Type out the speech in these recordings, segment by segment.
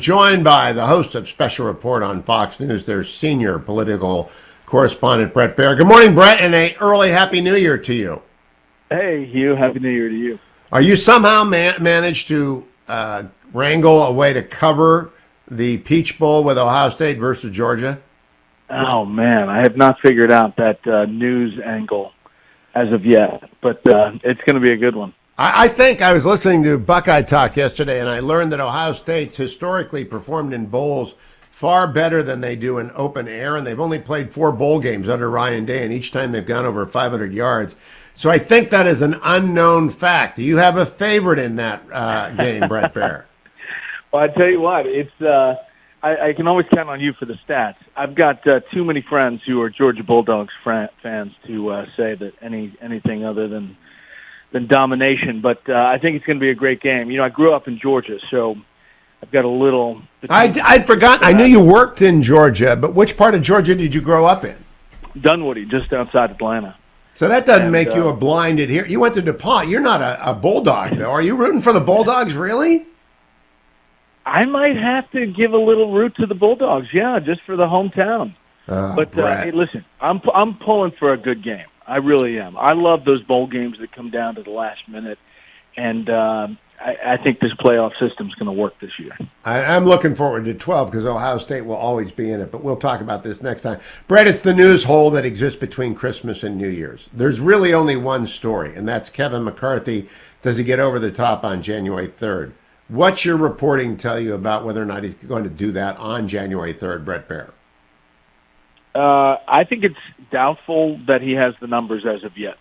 joined by the host of Special Report on Fox News, their senior political correspondent, Bret Baier. Good morning, Bret, and an early Happy New Year to you. Hey, Hugh. Happy New Year to you. Are you somehow managed to wrangle a way to cover the Peach Bowl with Ohio State versus Georgia? Oh, man. I have not figured out that news angle as of yet, but it's going to be a good one. I think I was listening to Buckeye Talk yesterday, and I learned that Ohio State's historically performed in bowls far better than they do in open air, and they've only played 4 bowl games under Ryan Day, and each time they've gone over 500 yards. So I think that is an unknown fact. Do you have a favorite in that game, Bret Baier? Well, I tell you what, it's I can always count on you for the stats. I've got too many friends who are Georgia Bulldogs fans to say that anything other than domination. But I think it's going to be a great game. You know, I grew up in Georgia, so I've got a little. I'd forgotten. I knew you worked in Georgia, but which part of Georgia did you grow up in? Dunwoody, just outside Atlanta. So that doesn't make you a blinded here. You went to DuPont. You're not a Bulldog, though. Are you rooting for the Bulldogs, really? I might have to give a little root to the Bulldogs, yeah, just for the hometown. But hey, listen, I'm pulling for a good game. I really am. I love those bowl games that come down to the last minute, and I think this playoff system's going to work this year. I'm looking forward to 12 because Ohio State will always be in it, but we'll talk about this next time. Bret, it's the news hole that exists between Christmas and New Year's. There's really only one story, and that's Kevin McCarthy. Does he get over the top on January 3rd? What's your reporting tell you about whether or not he's going to do that on January 3rd, Bret Baier? I think it's doubtful that he has the numbers as of yet.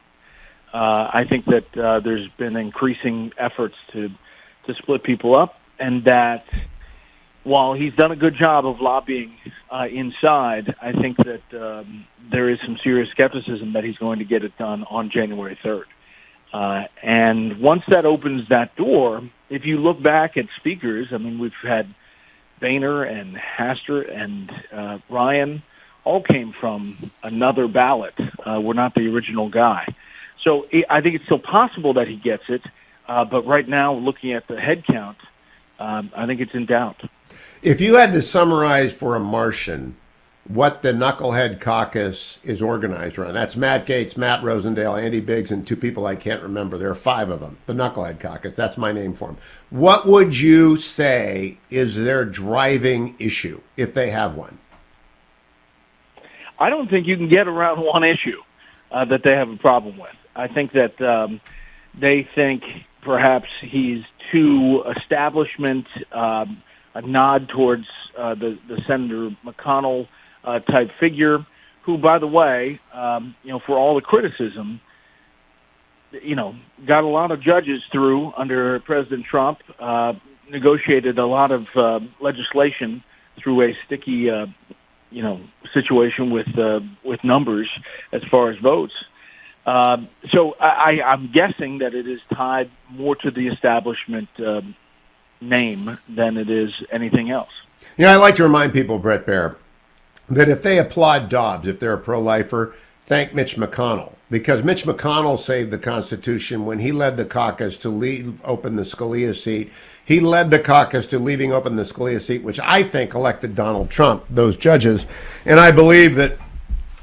I think that there's been increasing efforts to split people up, and that while he's done a good job of lobbying inside, I think that there is some serious skepticism that he's going to get it done on January 3rd. And once that opens that door, if you look back at speakers, I mean, we've had Boehner and Hastert and Ryan all came from another ballot. We're not the original guy. So I think it's still possible that he gets it, but right now, looking at the head count, I think it's in doubt. If you had to summarize for a Martian what the Knucklehead Caucus is organized around, that's Matt Gaetz, Matt Rosendale, Andy Biggs, and 2 people I can't remember. There are 5 of them. The Knucklehead Caucus, that's my name for them. What would you say is their driving issue, if they have one? I don't think you can get around one issue that they have a problem with. I think that they think perhaps he's too establishment, a nod towards the Senator McConnell type figure, who, by the way, for all the criticism, got a lot of judges through under President Trump, negotiated a lot of legislation through a sticky, situation with numbers as far as votes. So I'm guessing that it is tied more to the establishment name than it is anything else. I like to remind people, Bret Baier, that if they applaud Dobbs, if they're a pro-lifer, thank Mitch McConnell. Because Mitch McConnell saved the Constitution when he led the caucus to leave open the Scalia seat. He led the caucus to leaving open the Scalia seat, which I think elected Donald Trump, those judges. And I believe that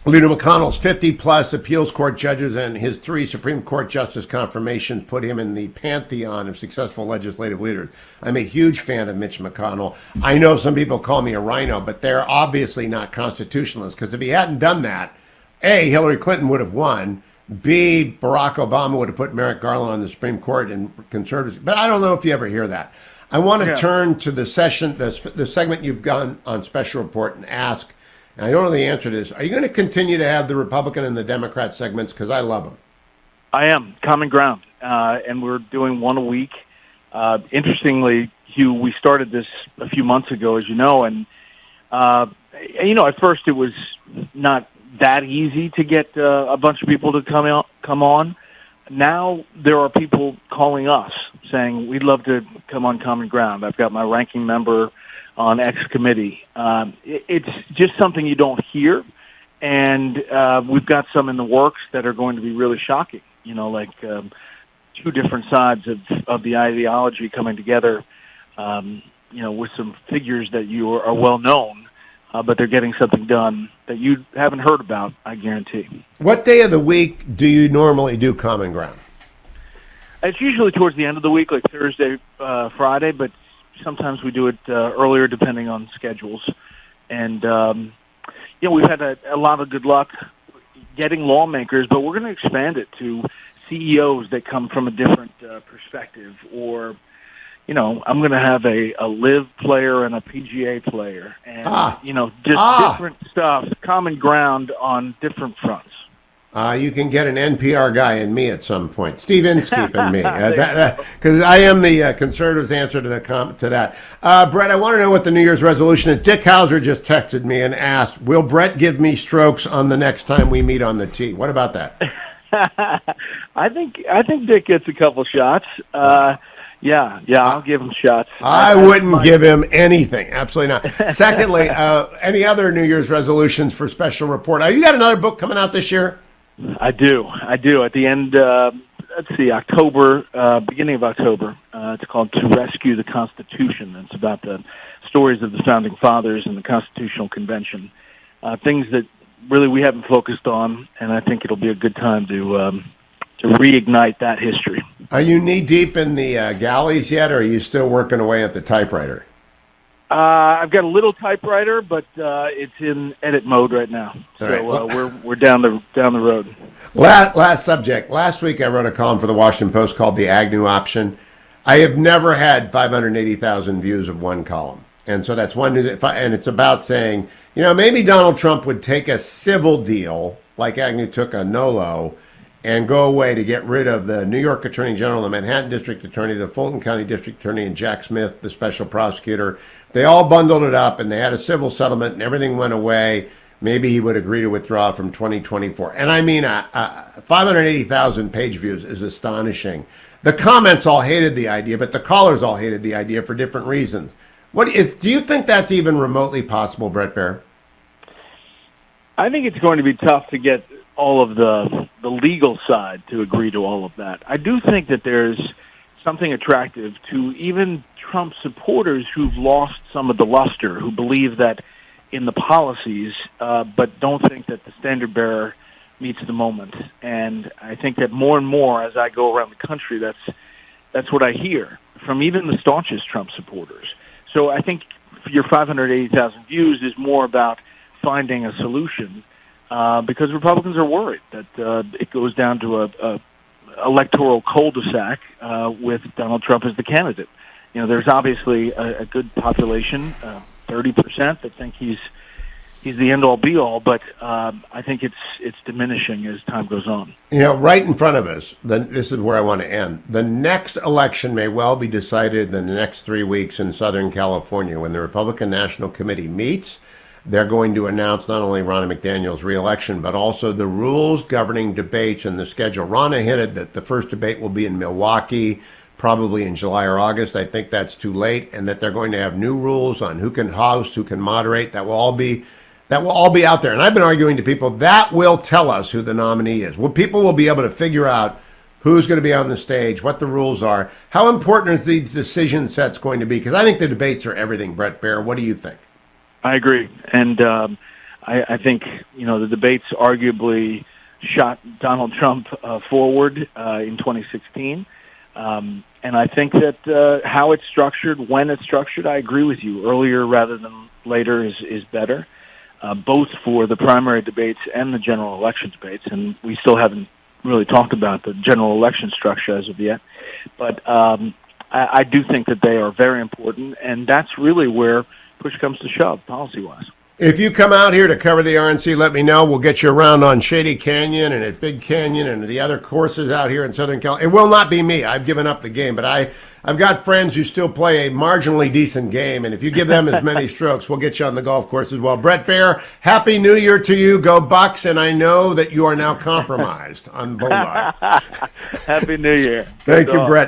Leader McConnell's 50-plus appeals court judges and his 3 Supreme Court justice confirmations put him in the pantheon of successful legislative leaders. I'm a huge fan of Mitch McConnell. I know some people call me a rhino, but they're obviously not constitutionalists, because if he hadn't done that, A, Hillary Clinton would have won, B, Barack Obama would have put Merrick Garland on the Supreme Court and conservatives. But I don't know if you ever hear that. I want to turn to the segment you've done on Special Report and ask, and I don't know the answer to this, are you going to continue to have the Republican and the Democrat segments? Because I love them. I am. Common ground. And we're doing one a week. Interestingly, Hugh, we started this a few months ago, as you know, and, at first it was not that easy to get a bunch of people to come on. Now there are people calling us saying, we'd love to come on Common Ground. I've got my ranking member on X committee. It's just something you don't hear, and we've got some in the works that are going to be really shocking, like 2 different sides of the ideology coming together with some figures that you are well known, but they're getting something done that you haven't heard about, I guarantee. What day of the week do you normally do Common Ground? It's usually towards the end of the week, like Thursday, Friday, but sometimes we do it earlier depending on schedules. And, we've had a lot of good luck getting lawmakers, but we're going to expand it to CEOs that come from a different perspective. Or, I'm going to have a live player and a PGA player. And, different stuff, common ground on different fronts. You can get an NPR guy in me at some point. Steve Inskeep and me. Because I am the conservatives' answer to that. Bret, I want to know what the New Year's resolution is. Dick Hauser just texted me and asked, will Bret give me strokes on the next time we meet on the tee? What about that? I think Dick gets a couple shots. I'll give him shots. I wouldn't give him anything. Absolutely not. Secondly, any other New Year's resolutions for special report? You got another book coming out this year? I do. At the end, October, beginning of October. It's called To Rescue the Constitution. It's about the stories of the Founding Fathers and the Constitutional Convention. Things that really we haven't focused on, and I think it'll be a good time to reignite that history. Are you knee-deep in the galleys yet, or are you still working away at the typewriter? I've got a little typewriter, but it's in edit mode right now. So we're down the road. Last subject. Last week I wrote a column for the Washington Post called The Agnew Option. I have never had 580,000 views of one column. And so that's one, and it's about saying, maybe Donald Trump would take a civil deal like Agnew took a NOLO and go away to get rid of the New York Attorney General, the Manhattan District Attorney, the Fulton County District Attorney, and Jack Smith, the special prosecutor. They all bundled it up, and they had a civil settlement, and everything went away. Maybe he would agree to withdraw from 2024. And I mean, 580,000 page views is astonishing. The comments all hated the idea, but the callers all hated the idea for different reasons. Do you think that's even remotely possible, Bret Baier? I think it's going to be tough to get all of the legal side to agree to all of that. I do think that there's something attractive to even Trump supporters who've lost some of the luster, who believe that in the policies, but don't think that the standard bearer meets the moment. And I think that more and more as I go around the country, that's what I hear from even the staunchest Trump supporters. So I think your 580,000 views is more about finding a solution because Republicans are worried that it goes down to a electoral cul-de-sac with Donald Trump as the candidate. There's obviously a good population, 30%, that think he's the end-all, be-all, but I think it's diminishing as time goes on. Right in front of us, this is where I want to end. The next election may well be decided in the next 3 weeks in Southern California. When the Republican National Committee meets, they're going to announce not only Ronna McDaniel's reelection, but also the rules governing debates and the schedule. Ronna hinted that the first debate will be in Milwaukee, probably in July or August. I think that's too late, and that they're going to have new rules on who can host, who can moderate. That will all be out there. And I've been arguing to people that will tell us who the nominee is. People will be able to figure out who's going to be on the stage, what the rules are. How important is the decision sets going to be? Because I think the debates are everything, Bret Baier. What do you think? I agree. And I think, the debates arguably shot Donald Trump forward in 2016. And I think that how it's structured, when it's structured, I agree with you. Earlier rather than later is better, both for the primary debates and the general election debates. And we still haven't really talked about the general election structure as of yet. But I do think that they are very important, and that's really where push comes to shove, policy-wise. If you come out here to cover the RNC, let me know. We'll get you around on Shady Canyon and at Big Canyon and the other courses out here in Southern California. It will not be me. I've given up the game, but I've got friends who still play a marginally decent game, and if you give them as many strokes, we'll get you on the golf course as well. Bret Baier, Happy New Year to you. Go Bucks, and I know that you are now compromised on Bullard. Happy New Year. Thank you, Bret.